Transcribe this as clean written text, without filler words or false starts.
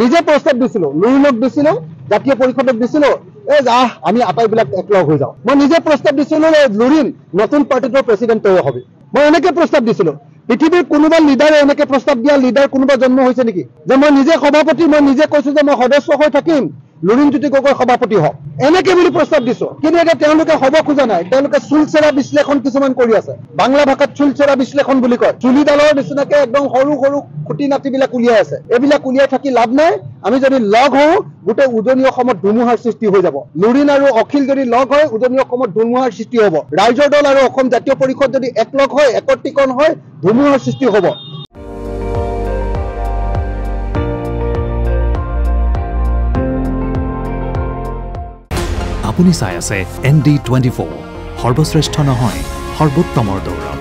নিজে প্ৰস্তাৱ দিছিলোঁ, লুৰিণক দিছিলোঁ, জাতীয় পৰিষদক দিছিলোঁ, আমি আটাইবিলাক একলগ হৈ যাওঁ। মই নিজে প্ৰস্তাৱ দিছিলোঁ লুৰিণ নতুন পাৰ্টিটোৰ প্ৰেচিডেণ্ট তই হবি। মই এনেকে প্ৰস্তাৱ দিছিলোঁ। পৃথিৱীৰ কোনোবা লিডাৰে এনেকে প্ৰস্তাৱ দিয়া লিডাৰ কোনোবা জন্ম হৈছে নেকি? যে মই নিজে সভাপতি, মই নিজে কৈছোঁ যে মই সদস্য হৈ থাকিম, লুৰিণজ্যোতি গগৈ সভাপতি হওক, এনেকে বুলি প্ৰস্তাৱ দিছোঁ। কিন্তু এতিয়া তেওঁলোকে হ'ব খোজা নাই। তেওঁলোকে চুলচেৰা বিশ্লেষণ কিছুমান কৰি আছে। বাংলা ভাষাত চুলচেৰা বিশ্লেষণ বুলি কয়। চুলিডালৰ নিচিনাকে একদম সৰু সৰু খুঁটি নাতিবিলাক উলিয়াই আছে। এইবিলাক উলিয়াই থাকি লাভ নাই। আমি যদি লগ হওঁ, গোটেই উজনি অসমত ধুমুহাৰ সৃষ্টি হৈ যাব। লুৰিণ আৰু অখিল যদি লগ হয়, উজনি অসমত ধুমুহাৰ সৃষ্টি হ'ব। ৰাইজৰ দল আৰু অসম জাতীয় পৰিষদ যদি একলগ হয়, একত্ৰীকৰণ হয়, ধুমুহাৰ সৃষ্টি হ'ব। আপুনি চাই আছে ND24, সৰ্বশ্ৰেষ্ঠ নহয়, সৰ্বোত্তমৰ দৌৰ।